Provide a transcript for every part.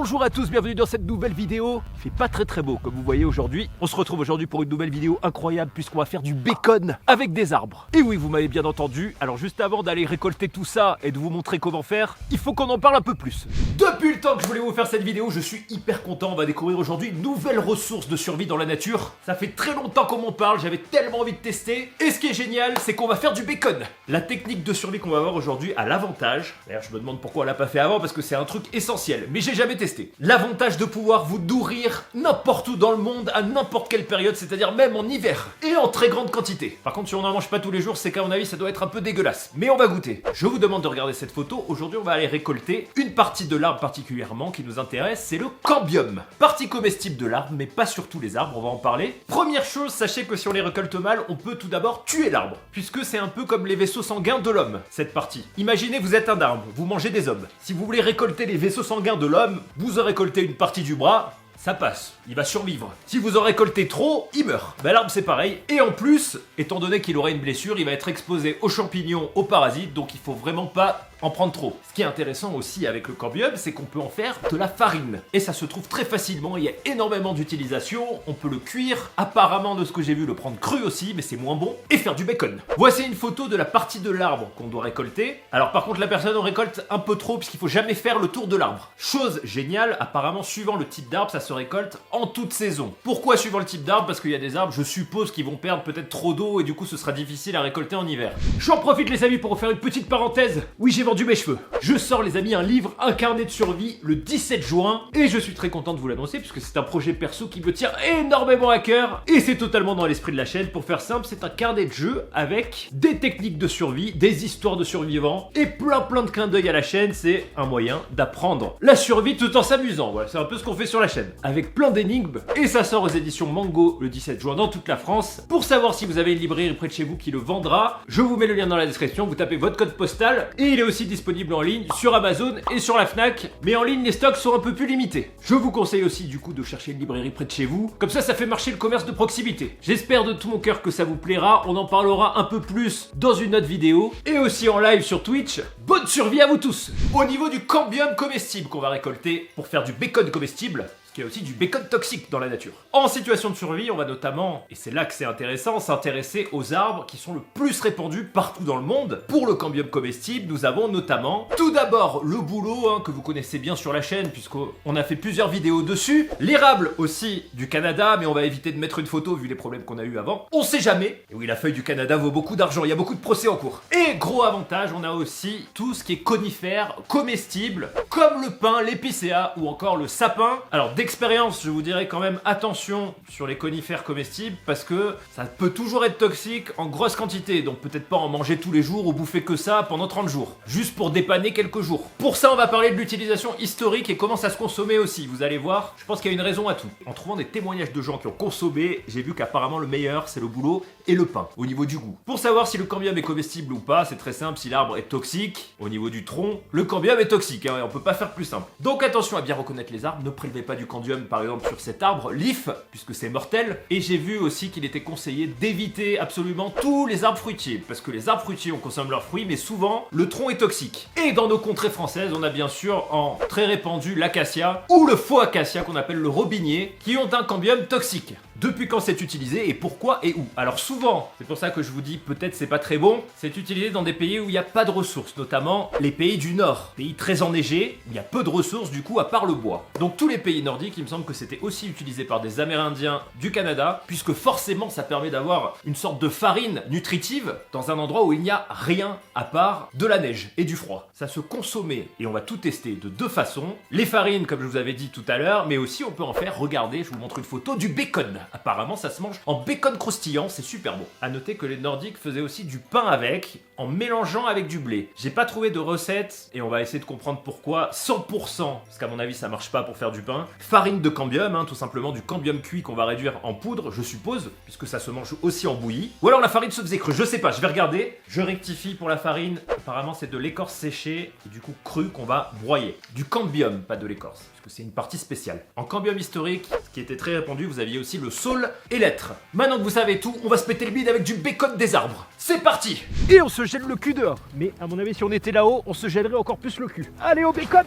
Bonjour à tous, bienvenue dans cette nouvelle vidéo. Il fait pas très beau comme vous voyez aujourd'hui. On se retrouve aujourd'hui pour une nouvelle vidéo incroyable puisqu'on va faire du bacon avec des arbres. Et oui, vous m'avez bien entendu. Alors juste avant d'aller récolter tout ça et de vous montrer comment faire, il faut qu'on en parle un peu plus. Depuis le temps que je voulais vous faire cette vidéo, je suis hyper content. On va découvrir aujourd'hui une nouvelle ressource de survie dans la nature. Ça fait très longtemps qu'on m'en parle, j'avais tellement envie de tester. Et ce qui est génial, c'est qu'on va faire du bacon. La technique de survie qu'on va voir aujourd'hui a l'avantage, d'ailleurs je me demande pourquoi on l'a pas fait avant parce que c'est un truc essentiel, mais j'ai jamais testé. L'avantage de pouvoir vous nourrir n'importe où dans le monde, à n'importe quelle période, c'est-à-dire même en hiver, et en très grande quantité. Par contre, si on n'en mange pas tous les jours, c'est qu'à mon avis, ça doit être un peu dégueulasse. Mais on va goûter. Je vous demande de regarder cette photo. Aujourd'hui, on va aller récolter une partie de l'arbre particulièrement qui nous intéresse, c'est le cambium. Partie comestible de l'arbre, mais pas sur tous les arbres, on va en parler. Première chose, sachez que si on les récolte mal, on peut tout d'abord tuer l'arbre, puisque c'est un peu comme les vaisseaux sanguins de l'homme, cette partie. Imaginez, vous êtes un arbre, vous mangez des hommes. Si vous voulez récolter les vaisseaux sanguins de l'homme, vous aurez récolté une partie du bras, ça passe, il va survivre. Si vous en récoltez trop, il meurt. Ben, l'arbre c'est pareil, et en plus, étant donné qu'il aurait une blessure, il va être exposé aux champignons, aux parasites, donc il faut vraiment pas en prendre trop. Ce qui est intéressant aussi avec le cambium, c'est qu'on peut en faire de la farine. Et ça se trouve très facilement, il y a énormément d'utilisation, on peut le cuire, apparemment de ce que j'ai vu, le prendre cru aussi, mais c'est moins bon, et faire du bacon. Voici une photo de la partie de l'arbre qu'on doit récolter. Alors par contre la personne en récolte un peu trop, puisqu'il faut jamais faire le tour de l'arbre. Chose géniale, apparemment suivant le type d'arbre, ça se récolte en toute saison. Pourquoi suivant le type d'arbre? Parce qu'il y a des arbres, je suppose, qui vont perdre peut-être trop d'eau, et du coup ce sera difficile à récolter en hiver. J'en profite les amis pour vous faire une petite parenthèse. Oui, j'ai vendu mes cheveux. Je sors les amis un livre, un carnet de survie le 17 juin et je suis très content de vous l'annoncer puisque c'est un projet perso qui me tient énormément à cœur et c'est totalement dans l'esprit de la chaîne. Pour faire simple, c'est un carnet de jeu avec des techniques de survie, des histoires de survivants et plein de clins d'œil à la chaîne. C'est un moyen d'apprendre la survie tout en s'amusant. Voilà, c'est un peu ce qu'on fait sur la chaîne. Avec plein d'énigmes et ça sort aux éditions Mango le 17 juin dans toute la France. Pour savoir si vous avez une librairie près de chez vous qui le vendra, je vous mets le lien dans la description, vous tapez votre code postal et il est aussi disponible en ligne sur Amazon et sur la Fnac, mais en ligne les stocks sont un peu plus limités. Je vous conseille aussi du coup de chercher une librairie près de chez vous, comme ça fait marcher le commerce de proximité. J'espère de tout mon cœur que ça vous plaira, on en parlera un peu plus dans une autre vidéo, et aussi en live sur Twitch. Bonne survie à vous tous! Au niveau du cambium comestible qu'on va récolter pour faire du bacon comestible, il y a aussi du bacon toxique dans la nature. En situation de survie, on va notamment, et c'est là que c'est intéressant, s'intéresser aux arbres qui sont le plus répandus partout dans le monde. Pour le cambium comestible, nous avons notamment tout d'abord le bouleau, que vous connaissez bien sur la chaîne puisqu'on a fait plusieurs vidéos dessus. L'érable aussi du Canada, mais on va éviter de mettre une photo vu les problèmes qu'on a eu avant. On sait jamais. Et oui, la feuille du Canada vaut beaucoup d'argent, il y a beaucoup de procès en cours. Et gros avantage, on a aussi tout ce qui est conifère, comestible, comme le pin, l'épicéa ou encore le sapin. Alors d'expérience, je vous dirais quand même attention sur les conifères comestibles parce que ça peut toujours être toxique en grosse quantité, donc peut-être pas en manger tous les jours ou bouffer que ça pendant 30 jours, juste pour dépanner quelques jours. Pour ça, on va parler de l'utilisation historique et comment ça se consommait aussi. Vous allez voir, je pense qu'il y a une raison à tout. En trouvant des témoignages de gens qui ont consommé, j'ai vu qu'apparemment le meilleur, c'est le bouleau et le pain, au niveau du goût. Pour savoir si le cambium est comestible ou pas, c'est très simple, si l'arbre est toxique, au niveau du tronc, le cambium est toxique, et on peut pas faire plus simple. Donc attention à bien reconnaître les arbres, ne prélevez pas du cambium par exemple sur cet arbre, l'if, puisque c'est mortel, et j'ai vu aussi qu'il était conseillé d'éviter absolument tous les arbres fruitiers, parce que les arbres fruitiers on consomme leurs fruits, mais souvent le tronc est toxique. Et dans nos contrées françaises, on a bien sûr en très répandu l'acacia, ou le faux acacia qu'on appelle le robinier, qui ont un cambium toxique. Depuis quand c'est utilisé et pourquoi et où? Alors souvent, c'est pour ça que je vous dis peut-être c'est pas très bon, c'est utilisé dans des pays où il n'y a pas de ressources, notamment les pays du Nord, pays très enneigés, où il y a peu de ressources du coup à part le bois. Donc tous les pays nordiques, il me semble que c'était aussi utilisé par des Amérindiens du Canada, puisque forcément ça permet d'avoir une sorte de farine nutritive dans un endroit où il n'y a rien à part de la neige et du froid. Ça se consommait, et on va tout tester de deux façons, les farines comme je vous avais dit tout à l'heure, mais aussi on peut en faire, regardez, je vous montre une photo, du bacon. Apparemment ça se mange en bacon croustillant, c'est super bon. A noter que les Nordiques faisaient aussi du pain avec, en mélangeant avec du blé. J'ai pas trouvé de recette, et on va essayer de comprendre pourquoi, 100%, parce qu'à mon avis ça marche pas pour faire du pain, farine de cambium, tout simplement du cambium cuit qu'on va réduire en poudre, je suppose, puisque ça se mange aussi en bouillie. Ou alors la farine se faisait crue, je sais pas, je vais regarder. Je rectifie pour la farine, apparemment c'est de l'écorce séchée, et du coup crue qu'on va broyer. Du cambium, pas de l'écorce, parce que c'est une partie spéciale. En cambium historique, ce qui était très répandu, vous aviez aussi le saule et l'être. Maintenant que vous savez tout, on va se péter le bide avec du bacon des arbres. C'est parti! Et on se gèle le cul dehors. Mais à mon avis, si on était là-haut, on se gèlerait encore plus le cul. Allez au bacon!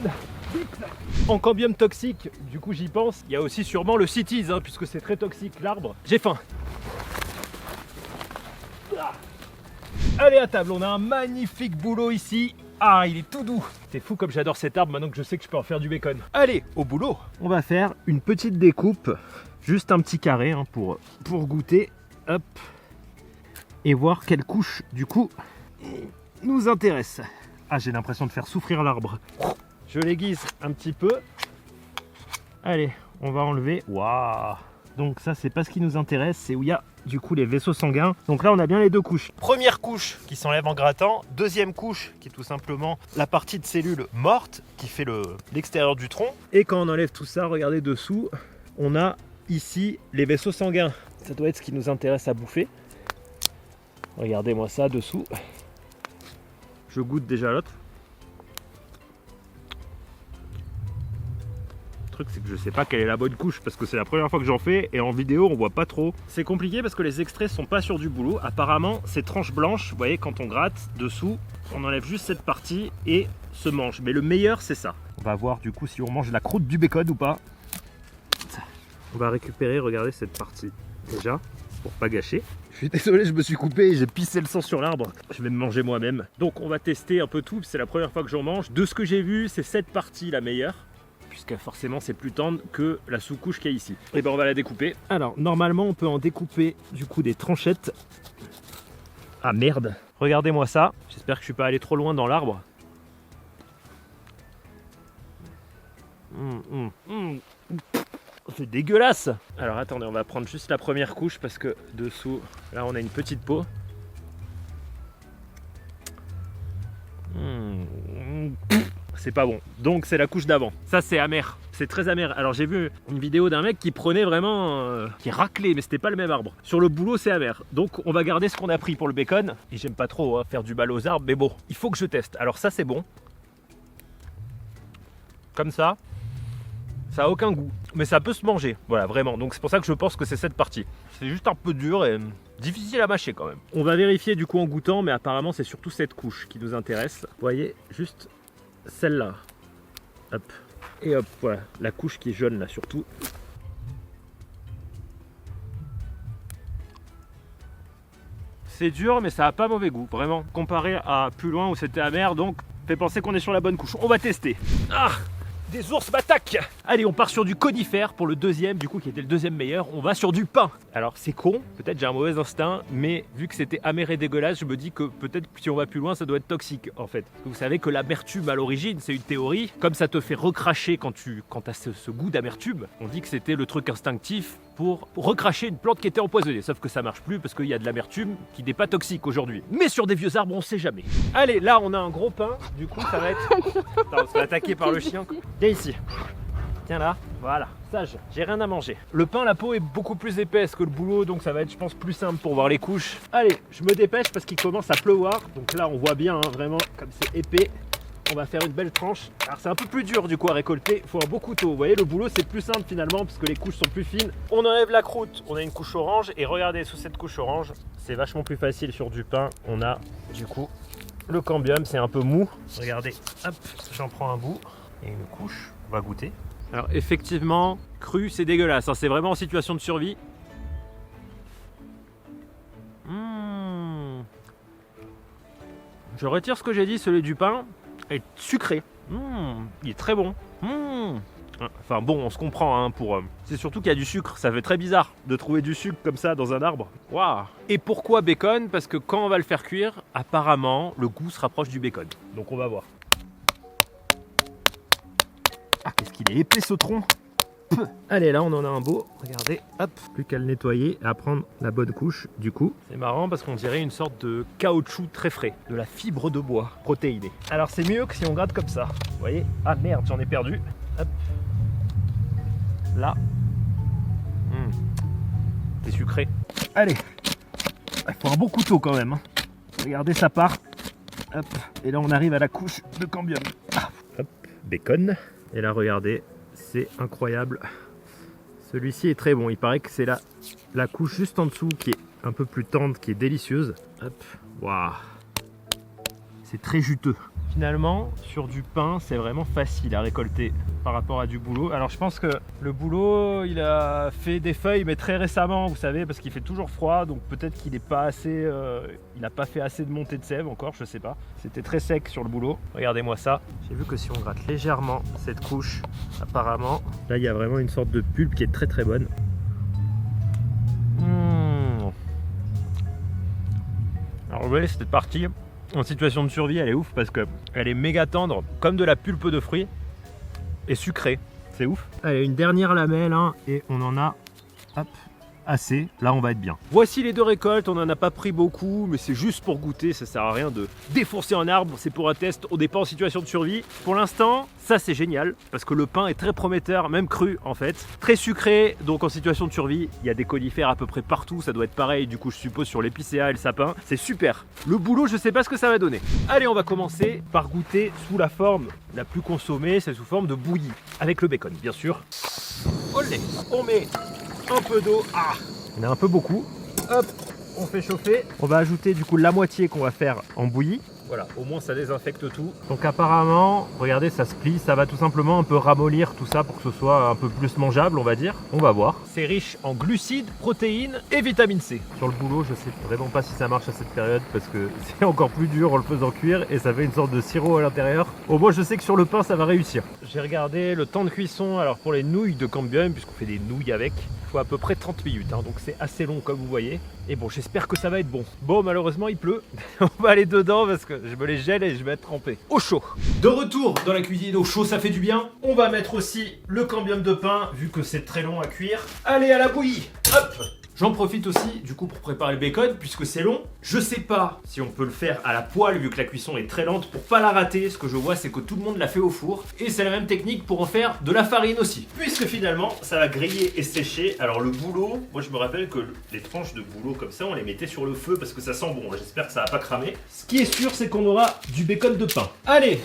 En cambium toxique, du coup j'y pense, il y a aussi sûrement le Cities, hein, puisque c'est très toxique l'arbre. J'ai faim. Allez à table, on a un magnifique boulot ici. Ah, il est tout doux. C'est fou comme j'adore cet arbre maintenant que je sais que je peux en faire du bacon. Allez, au boulot. On va faire une petite découpe, juste un petit carré hein, pour goûter. Hop. Et voir quelle couche du coup nous intéresse. Ah, j'ai l'impression de faire souffrir l'arbre. Je l'aiguise un petit peu. Allez, on va enlever. Waouh! Donc ça, c'est pas ce qui nous intéresse, c'est où il y a du coup les vaisseaux sanguins. Donc là, on a bien les deux couches. Première couche qui s'enlève en grattant. Deuxième couche qui est tout simplement la partie de cellules mortes qui fait l'extérieur du tronc. Et quand on enlève tout ça, regardez dessous, on a ici les vaisseaux sanguins. Ça doit être ce qui nous intéresse à bouffer. Regardez-moi ça dessous. Je goûte déjà l'autre. Le truc c'est que je sais pas quelle est la bonne couche parce que c'est la première fois que j'en fais et en vidéo on voit pas trop. C'est compliqué parce que les extraits sont pas sur du boulot. Apparemment ces tranches blanches, vous voyez quand on gratte dessous, on enlève juste cette partie et se mange. Mais le meilleur c'est ça. On va voir du coup si on mange la croûte du bacon ou pas. On va récupérer, regardez cette partie déjà pour pas gâcher. Je suis désolé, je me suis coupé et j'ai pissé le sang sur l'arbre. Je vais me manger moi-même. Donc on va tester un peu tout, c'est la première fois que j'en mange. De ce que j'ai vu, c'est cette partie la meilleure. Puisque forcément c'est plus tendre que la sous-couche qu'il y a ici. Et ben on va la découper. Alors normalement on peut en découper du coup des tranchettes. Ah merde. Regardez-moi ça. J'espère que je suis pas allé trop loin dans l'arbre. C'est dégueulasse. Alors attendez, on va prendre juste la première couche parce que dessous, là on a une petite peau. C'est pas bon. Donc c'est la couche d'avant. Ça c'est amer. C'est très amer. Alors j'ai vu une vidéo d'un mec qui prenait vraiment... qui raclait, mais c'était pas le même arbre. Sur le boulot c'est amer. Donc on va garder ce qu'on a pris pour le bacon. Et j'aime pas trop hein, faire du mal aux arbres, mais bon, il faut que je teste. Alors ça c'est bon. Comme ça. Ça a aucun goût. Mais ça peut se manger. Voilà, vraiment. Donc c'est pour ça que je pense que c'est cette partie. C'est juste un peu dur et difficile à mâcher quand même. On va vérifier du coup en goûtant, mais apparemment c'est surtout cette couche qui nous intéresse. Vous voyez, juste... celle-là, hop, et hop, voilà, la couche qui est jaune là surtout. C'est dur mais ça a pas mauvais goût, vraiment. Comparé à plus loin où c'était amer, donc fait penser qu'on est sur la bonne couche. On va tester. Ah! Des ours m'attaquent. Allez, on part sur du conifère pour le deuxième, du coup qui était le deuxième meilleur. On va sur du pain. Alors c'est con, peut-être j'ai un mauvais instinct, mais vu que c'était amer et dégueulasse, je me dis que peut-être si on va plus loin, ça doit être toxique en fait. Vous savez que l'amertume à l'origine, c'est une théorie. Comme ça te fait recracher quand t'as ce goût d'amertume, on dit que c'était le truc instinctif pour recracher une plante qui était empoisonnée. Sauf que ça marche plus parce qu'il y a de l'amertume qui n'est pas toxique aujourd'hui. Mais sur des vieux arbres, on sait jamais. Allez, là on a un gros pain, du coup ça va être... Attends, on se fait attaquer par le chien. Viens ici. Tiens là, voilà, sage, j'ai rien à manger. Le pain, la peau est beaucoup plus épaisse que le boulot, donc ça va être, je pense, plus simple pour voir les couches. Allez, je me dépêche parce qu'il commence à pleuvoir. Donc là, on voit bien, hein, vraiment, comme c'est épais. On va faire une belle tranche. Alors c'est un peu plus dur du coup à récolter, il faut un beau couteau. Vous voyez, le boulot c'est plus simple finalement parce que les couches sont plus fines. On enlève la croûte, on a une couche orange et regardez, sous cette couche orange, c'est vachement plus facile sur du pain. On a du coup le cambium, c'est un peu mou. Regardez, hop, j'en prends un bout et une couche, on va goûter. Alors effectivement, cru c'est dégueulasse, hein, c'est vraiment en situation de survie. Je retire ce que j'ai dit, celui du pain est sucré. Il est très bon. Enfin bon, on se comprend hein, pour... C'est surtout qu'il y a du sucre, ça fait très bizarre de trouver du sucre comme ça dans un arbre. Waouh. Et pourquoi bacon? Parce que quand on va le faire cuire, apparemment le goût se rapproche du bacon. Donc on va voir. Ah, qu'est-ce qu'il est épais ce tronc. Allez, là on en a un beau, regardez, hop, plus qu'à le nettoyer et à prendre la bonne couche du coup. C'est marrant parce qu'on dirait une sorte de caoutchouc très frais, de la fibre de bois protéinée. Alors c'est mieux que si on gratte comme ça, vous voyez. Ah merde, j'en ai perdu, hop, là, c'est sucré. Allez, il faut un bon couteau quand même, hein. Regardez, ça part, hop, et là on arrive à la couche de cambium. Ah. Hop, bacon, et là regardez, c'est incroyable. Celui-ci est très bon. Il paraît que c'est la couche juste en dessous qui est un peu plus tendre, qui est délicieuse. Hop, waouh, c'est très juteux. Finalement, sur du pain, c'est vraiment facile à récolter par rapport à du bouleau. Alors je pense que le bouleau, il a fait des feuilles, mais très récemment, vous savez, parce qu'il fait toujours froid, donc peut-être qu'il n'est pas assez, il n'a pas fait assez de montée de sève encore, je sais pas. C'était très sec sur le bouleau. Regardez-moi ça. J'ai vu que si on gratte légèrement cette couche, apparemment, là il y a vraiment une sorte de pulpe qui est très très bonne. Alors vous voyez, cette partie en situation de survie, elle est ouf parce qu'elle est méga tendre, comme de la pulpe de fruits, et sucrée. C'est ouf. Allez, une dernière lamelle, hein, et on en a hop, assez. Là, on va être bien. Voici les deux récoltes. On n'en a pas pris beaucoup, mais c'est juste pour goûter. Ça sert à rien de défoncer un arbre. C'est pour un test. On n'est pas en situation de survie. Pour l'instant, ça c'est génial parce que le pain est très prometteur, même cru en fait. Très sucré, donc en situation de survie. Il y a des conifères à peu près partout. Ça doit être pareil, du coup, je suppose, sur l'épicéa et le sapin. C'est super. Le bouleau, je sais pas ce que ça va donner. Allez, on va commencer par goûter sous la forme la plus consommée. C'est sous forme de bouillie. Avec le bacon, bien sûr. Olé, on met un peu d'eau, on a un peu beaucoup, hop, on fait chauffer, on va ajouter du coup la moitié qu'on va faire en bouillie, voilà, au moins ça désinfecte tout. Donc apparemment, regardez, ça se plie, ça va tout simplement un peu ramollir tout ça pour que ce soit un peu plus mangeable, on va dire, on va voir. C'est riche en glucides, protéines et vitamine C. Sur le bouleau, je sais vraiment pas si ça marche à cette période parce que c'est encore plus dur en le faisant cuire et ça fait une sorte de sirop à l'intérieur. Au moins je sais que sur le pain ça va réussir. J'ai regardé le temps de cuisson, alors pour les nouilles de Cambium, puisqu'on fait des nouilles avec, il faut à peu près 30 minutes, hein, donc c'est assez long comme vous voyez. Et bon, j'espère que ça va être bon. Bon, malheureusement il pleut, on va aller dedans parce que je me les gèle et je vais être trempé. Au chaud. De retour dans la cuisine au chaud, ça fait du bien. On va mettre aussi le cambium de pain, vu que c'est très long à cuire. Allez, à la bouillie. Hop. J'en profite aussi du coup pour préparer le bacon puisque c'est long. Je sais pas si on peut le faire à la poêle vu que la cuisson est très lente. Pour pas la rater, ce que je vois c'est que tout le monde l'a fait au four. Et c'est la même technique pour en faire de la farine aussi. Puisque finalement ça va griller et sécher. Alors le bouleau, moi je me rappelle que les tranches de bouleau comme ça on les mettait sur le feu parce que ça sent bon. J'espère que ça va pas cramer. Ce qui est sûr c'est qu'on aura du bacon de pain. Allez,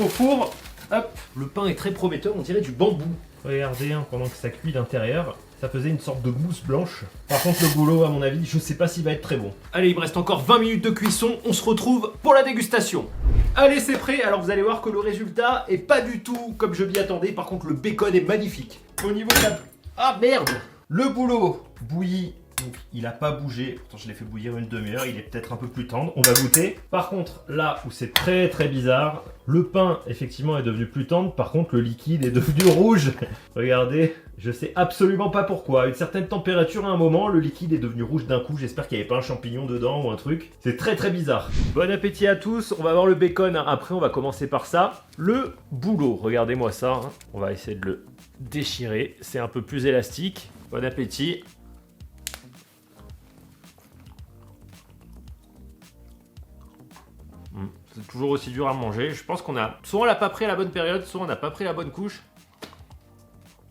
au four. Hop, le pain est très prometteur, on dirait du bambou. Regardez hein, pendant que ça cuit d'intérieur. Ça faisait une sorte de mousse blanche. Par contre, le bouleau, à mon avis, je sais pas s'il va être très bon. Allez, il me reste encore 20 minutes de cuisson. On se retrouve pour la dégustation. Allez, c'est prêt. Alors, vous allez voir que le résultat est pas du tout comme je m'y attendais. Par contre, le bacon est magnifique. Au niveau de la... Ah, merde! Le bouleau bouilli. Donc, il n'a pas bougé. Pourtant, je l'ai fait bouillir une demi-heure. Il est peut-être un peu plus tendre. On va goûter. Par contre, là où c'est très très bizarre, le pain, effectivement, est devenu plus tendre. Par contre, le liquide est devenu rouge. Regardez, je sais absolument pas pourquoi. À une certaine température, à un moment, le liquide est devenu rouge d'un coup. J'espère qu'il n'y avait pas un champignon dedans ou un truc. C'est très très bizarre. Bon appétit à tous. On va voir le bacon. Après, on va commencer par ça. Le bouleau. Regardez-moi ça. Hein. On va essayer de le déchirer. C'est un peu plus élastique. Bon appétit. C'est toujours aussi dur à manger. Je pense qu'on a... Soit on l'a pas pris à la bonne période, soit on n'a pas pris la bonne couche.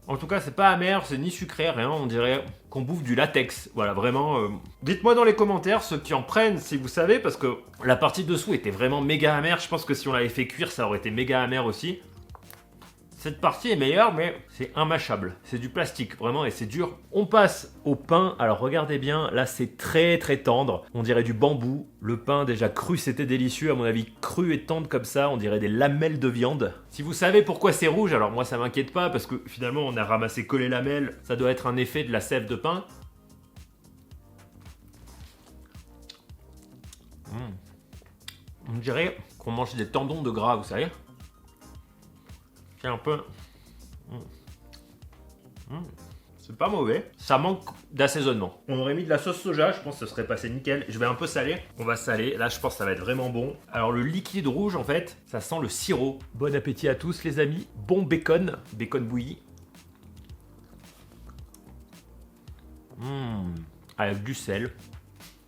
En tout cas, c'est pas amer, c'est ni sucré, rien. On dirait qu'on bouffe du latex. Voilà, vraiment. Dites-moi dans les commentaires ceux qui en prennent, si vous savez, parce que la partie dessous était vraiment méga amère. Je pense que si on l'avait fait cuire, ça aurait été méga amer aussi. Cette partie est meilleure, mais c'est immâchable. C'est du plastique, vraiment, et c'est dur. On passe au pain. Alors, regardez bien, là, c'est très, très tendre. On dirait du bambou. Le pain, déjà cru, c'était délicieux. À mon avis, cru et tendre comme ça, on dirait des lamelles de viande. Si vous savez pourquoi c'est rouge, alors moi, ça m'inquiète pas, parce que finalement, on a ramassé que les lamelles. Ça doit être un effet de la sève de pain. On dirait qu'on mange des tendons de gras, vous savez. C'est un peu... C'est pas mauvais. Ça manque d'assaisonnement. On aurait mis de la sauce soja, je pense que ce serait passé nickel. Je vais un peu saler. On va saler. Là, je pense que ça va être vraiment bon. Alors, le liquide rouge, en fait, ça sent le sirop. Bon appétit à tous, les amis. Bon bacon. Bacon bouilli. Avec du sel.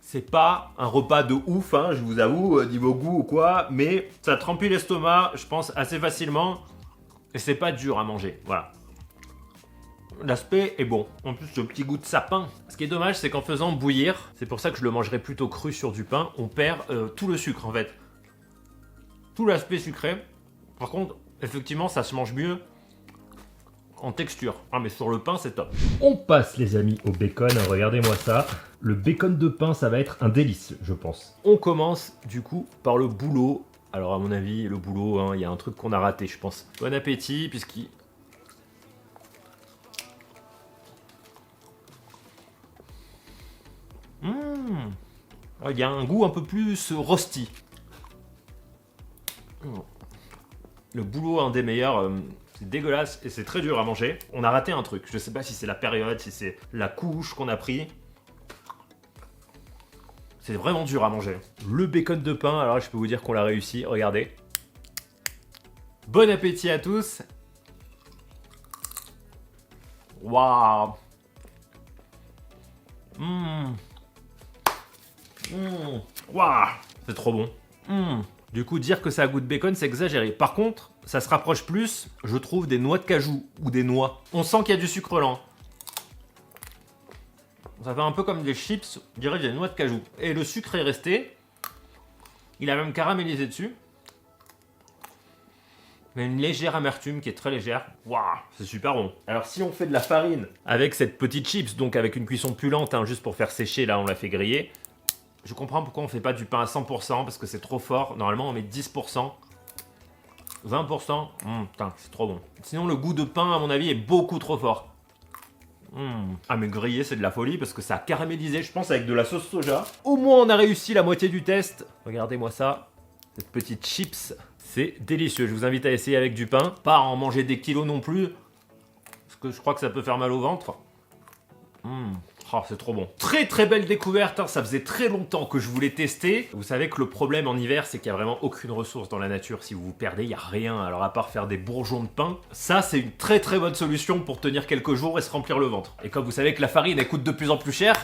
C'est pas un repas de ouf, hein, je vous avoue, niveau goût ou quoi. Mais ça trempille l'estomac, je pense, assez facilement. Et c'est pas dur à manger, voilà. L'aspect est bon. En plus, ce petit goût de sapin. Ce qui est dommage, c'est qu'en faisant bouillir, c'est pour ça que je le mangerais plutôt cru sur du pain, on perd tout le sucre en fait. Tout l'aspect sucré. Par contre, effectivement, ça se mange mieux en texture. Ah, mais sur le pain, c'est top. On passe, les amis, au bacon. Regardez-moi ça. Le bacon de pain, ça va être un délice, je pense. On commence, du coup, par le bouleau. Alors à mon avis, le boulot, hein, il y a un truc qu'on a raté, je pense. Bon appétit, puisqu'il... Il y a un goût un peu plus rosti. Le boulot, un des meilleurs, c'est dégueulasse et c'est très dur à manger. On a raté un truc, je sais pas si c'est la période, si c'est la couche qu'on a pris. C'est vraiment dur à manger. Le bacon de pain, alors je peux vous dire qu'on l'a réussi, regardez. Bon appétit à tous. Waouh. Waouh, c'est trop bon. Du coup, dire que ça a goût de bacon, c'est exagéré. Par contre, ça se rapproche plus, je trouve, des noix de cajou ou des noix. On sent qu'il y a du sucre lent. Ça fait un peu comme des chips, je dirais qu'il y a des noix de cajou. Et le sucre est resté. Il a même caramélisé dessus. Mais une légère amertume qui est très légère. Waouh, c'est super bon. Alors si on fait de la farine avec cette petite chips, donc avec une cuisson plus lente, hein, juste pour faire sécher, là on l'a fait griller. Je comprends pourquoi on fait pas du pain à 100% parce que c'est trop fort. Normalement on met 10%. 20%. Putain, c'est trop bon. Sinon le goût de pain à mon avis est beaucoup trop fort. Ah mais grillé c'est de la folie parce que ça a caramélisé, je pense, avec de la sauce soja. Au moins on a réussi la moitié du test. Regardez-moi ça. Cette petite chips. C'est délicieux, je vous invite à essayer avec du pain. Pas à en manger des kilos non plus, parce que je crois que ça peut faire mal au ventre. Oh, c'est trop bon. Très très belle découverte, hein. Ça faisait très longtemps que je voulais tester. Vous savez que le problème en hiver, c'est qu'il n'y a vraiment aucune ressource dans la nature. Si vous vous perdez, il n'y a rien. Alors à part faire des bourgeons de pain, ça c'est une très très bonne solution pour tenir quelques jours et se remplir le ventre. Et comme vous savez que la farine elle coûte de plus en plus cher,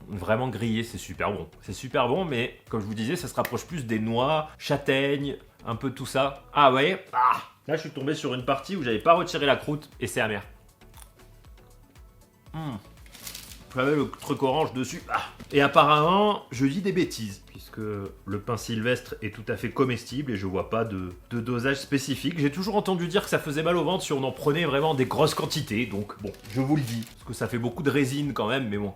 vraiment grillé, c'est super bon. C'est super bon, mais comme je vous disais, ça se rapproche plus des noix, châtaignes, un peu tout ça. Ah ouais, là je suis tombé sur une partie où j'avais pas retiré la croûte et c'est amer. J'avais le truc orange dessus. Et apparemment, je dis des bêtises, puisque le pain sylvestre est tout à fait comestible et je vois pas de dosage spécifique. J'ai toujours entendu dire que ça faisait mal au ventre si on en prenait vraiment des grosses quantités, donc bon, je vous le dis, parce que ça fait beaucoup de résine quand même, mais bon.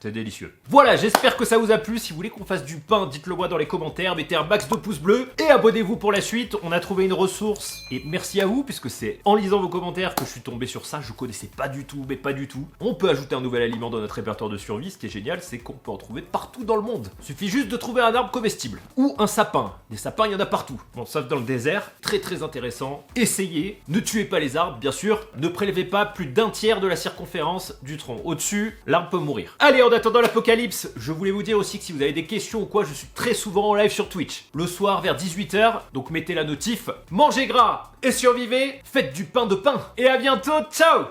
C'est délicieux. Voilà, j'espère que ça vous a plu. Si vous voulez qu'on fasse du pain, dites-le moi dans les commentaires. Mettez un max de pouces bleus et abonnez-vous pour la suite. On a trouvé une ressource et merci à vous puisque c'est en lisant vos commentaires que je suis tombé sur ça. Je connaissais pas du tout, mais pas du tout. On peut ajouter un nouvel aliment dans notre répertoire de survie. Ce qui est génial, c'est qu'on peut en trouver partout dans le monde. Il suffit juste de trouver un arbre comestible ou un sapin. Des sapins, il y en a partout. Bon, sauf dans le désert. Très très intéressant. Essayez. Ne tuez pas les arbres, bien sûr. Ne prélevez pas plus d'un tiers de la circonférence du tronc. Au-dessus, l'arbre peut mourir. Allez, en attendant l'apocalypse, je voulais vous dire aussi que si vous avez des questions ou quoi, je suis très souvent en live sur Twitch. Le soir vers 18h, donc mettez la notif. Mangez gras et survivez, faites du pain de pain. Et à bientôt, ciao!